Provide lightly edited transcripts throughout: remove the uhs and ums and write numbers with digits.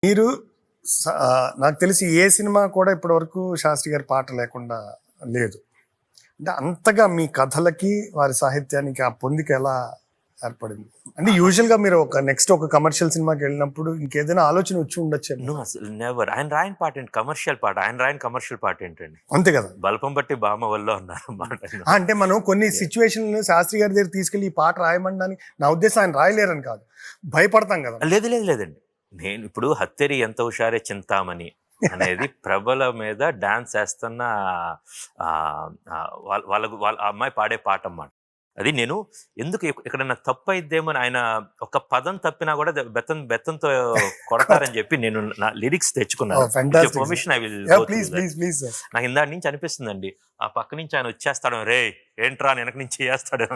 మీరు నాకు తెలిసి ఏ సినిమా కూడా ఇప్పటివరకు శాస్త్రి గారి పాట లేకుండా లేదు. అంటే అంతగా మీ కథలకి, వారి సాహిత్యానికి ఆ పొందిక ఎలా ఏర్పడింది? అంటే యూజువల్‌గా మీరు నెక్స్ట్ ఒక కమర్షియల్ సినిమాకి వెళ్ళినప్పుడు ఇంకేదైనా ఆలోచన వచ్చి ఉండొచ్చేమో. నో అసలు నెవర్. ఆయన రాయని పాట ఏంటి? కమర్షియల్ పాట. ఆయన రాయని కమర్షియల్ పాట ఏంటండి? అంతే కదా! బల్పం బట్టి బామ వల్లో అన్నారన్నమాట. అంటే మనం కొన్ని సిట్యుయేషన్‌లు శాస్త్రి గారి దగ్గర తీసుకెళ్ళి ఈ పాట రాయమనడానికి నా ఉద్దేశం ఆయన రాయలేరని కాదు. భయపడతాం కదా! లేదండి. నేను ఇప్పుడు 'హత్తెరి ఎంత హుషారే చింతామణి' అనేది ప్రభల మీద డాన్స్ చేస్తున్న వాళ్ళ ఆ అమ్మాయి పాడే పాట అన్నమాట. అది నేను ఎందుకు ఎక్కడన్నా తప్పు అయిద్దేమో ఆయన ఒక పదం తప్పినా కూడా బెత్తంతో కొడతారని చెప్పి నేను నా లిరిక్స్ తెచ్చుకున్నాను. పర్మిషన్ ఐ విల్ ప్లీజ్ నాకు ఇందాటి నుంచి అనిపిస్తుందండి, ఆ పక్క నుంచి ఆయన వచ్చేస్తాడు, రే ఏంట్రా వెనక నుంచి చేస్తాడు.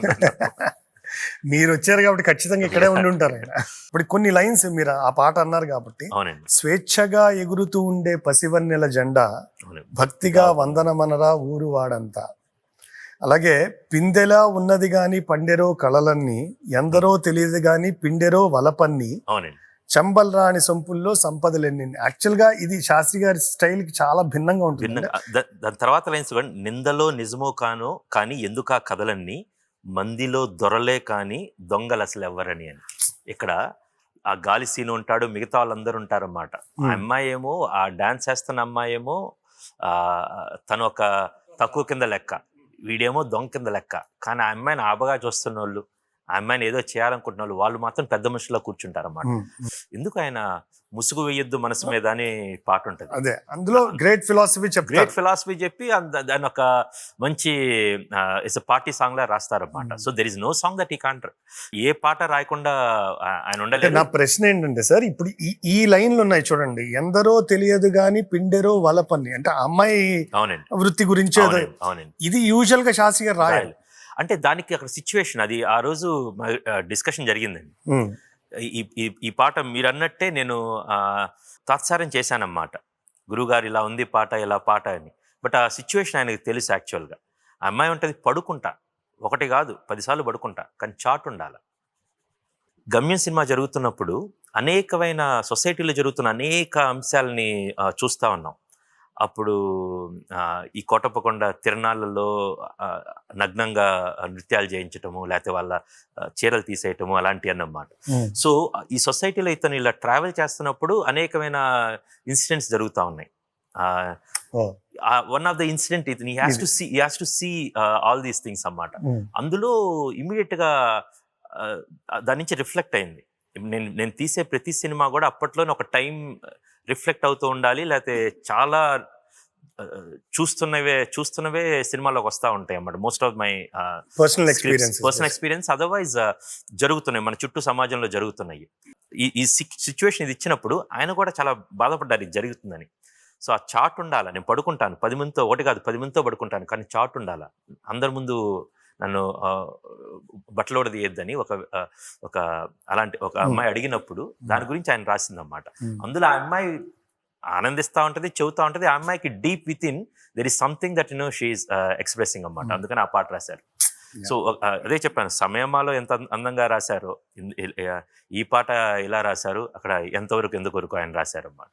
మీరు వచ్చారు కాబట్టి ఖచ్చితంగా ఇక్కడే ఉండి ఉంటారు ఆయన. ఇప్పుడు కొన్ని లైన్స్ మీరు ఆ పాట అన్నారు కాబట్టి, అవునండి, స్వేచ్ఛగా ఎగురుతూ ఉండే పసివన్నెల జెండా భక్తిగా వందనమనరా ఊరు వాడంతా. అలాగే పిందెలా ఉన్నది గాని పండెరో కళలన్నీ, ఎందరో తెలియదు గాని పిండెరో వలపన్ని, అవునండి, చంబల్ రాని సొంపుల్లో సంపదలెన్ని. యాక్చువల్ గా ఇది శాస్త్రి గారి స్టైల్ కి చాలా భిన్నంగా ఉంటుంది. దాని తర్వాత లైన్స్ నిందలో నిజమో కానో కానీ ఎందుకా కథలన్నీ, మందిలో దొరలే కానీ దొంగలు అసలు ఎవ్వరని అని. ఇక్కడ ఆ గాలి సీన్ ఉంటాడు, మిగతా వాళ్ళందరూ ఉంటారన్నమాట. ఆ అమ్మాయి ఏమో, ఆ డాన్స్ చేస్తున్న అమ్మాయి ఏమో తను ఒక తక్కువ కింద లెక్క, వీడేమో దొంగ కింద లెక్క. కానీ ఆ అమ్మాయిని ఆబగా చూస్తున్న వాళ్ళు, ఆ అమ్మాయిని ఏదో చేయాలనుకుంటున్న వాళ్ళు మాత్రం పెద్ద మనుషుల్లో కూర్చుంటారన్నమాట. ఎందుకు ఆయన ముసుగు వేయొద్దు మనసు మీద అని పాట ఉంటుంది. అదే అందులో గ్రేట్ ఫిలాసఫీ చెప్పి దాని ఒక మంచి ఇట్స్ పార్టీ సాంగ్ లా రాస్తారన్నమాట. So there is no song that he can't, ఏ పాట రాయకుండా ఆయన ఉండలేదు. నా ప్రశ్న ఏంటంటే సార్, ఇప్పుడు ఈ లైన్లు ఉన్నాయి చూడండి, ఎందరో తెలియదు గాని పిండెరో వలపన్ని, అంటే అమ్మాయి వృత్తి గురించి ఇది యూజువల్ గా శాస్త్రి గారు రాయాలి. అంటే దానికి అక్కడ సిచ్యువేషన్ అది ఆ రోజు డిస్కషన్ జరిగిందండి. ఈ పాట మీరు అన్నట్టే నేను తాత్సారం చేశానన్నమాట. గురుగారు ఇలా ఉంది పాట, ఇలా పాట అని. బట్ ఆ సిచ్యువేషన్ ఆయనకు తెలుసు. యాక్చువల్గా ఆ అమ్మాయి ఉంటుంది, పడుకుంటా, ఒకటి కాదు 10 సార్లు పడుకుంటా, కానీ చాట్ ఉండాలి. గమ్యం సినిమా జరుగుతున్నప్పుడు అనేకమైన సొసైటీలో జరుగుతున్న అనేక అంశాలని చూస్తూ ఉన్నాం. అప్పుడు ఈ కోటప్పకొండ తిరణాలలో నగ్నంగా నృత్యాలు చేయించటము, లేకపోతే వాళ్ళ చీరలు తీసేయటము అలాంటివి అన్నమాట. సో ఈ సొసైటీలో ఇతను ఇలా ట్రావెల్ చేస్తున్నప్పుడు అనేకమైన ఇన్సిడెంట్స్ జరుగుతూ ఉన్నాయి. వన్ ఆఫ్ ద ఇన్సిడెంట్ ఇతను he has to see all these things అన్నమాట. అందులో ఇమీడియట్ గా దాని నుంచి రిఫ్లెక్ట్ అయింది. నేను తీసే ప్రతి సినిమా కూడా అప్పట్లోనే ఒక టైం రిఫ్లెక్ట్ అవుతూ ఉండాలి, లేకపోతే చాలా చూస్తున్నవే సినిమాలోకి వస్తూ ఉంటాయి అన్నమాట. Most of my personal experience otherwise జరుగుతున్నాయి, మన చుట్టూ సమాజంలో జరుగుతున్నాయి. ఈ సిచ్యువేషన్ ఇది ఇచ్చినప్పుడు ఆయన కూడా చాలా బాధపడ్డారు ఇది జరుగుతుందని. సో ఆ చాట్ ఉండాలా, నేను పడుకుంటాను 10 మందితో, ఒకటి కాదు 10 మందితో పడుకుంటాను, కానీ చాట్ ఉండాలా, అందరి ముందు నన్ను బట్టలు కూడా తీయద్దని ఒక అలాంటి ఒక అమ్మాయి అడిగినప్పుడు దాని గురించి ఆయన రాసిందన్నమాట. అందులో ఆ అమ్మాయి ఆనందిస్తూ ఉంటుంది, చెబుతూ ఉంటుంది. ఆ అమ్మాయికి deep within there is something that she is expressing అన్నమాట. అందుకని ఆ పాట రాశారు. సో అదే చెప్పాను, సమయమాలో ఎంత అందంగా రాశారో ఈ పాట ఇలా రాశారు, అక్కడ ఎంతవరకు ఎందుకు వరకు ఆయన రాశారు అన్నమాట.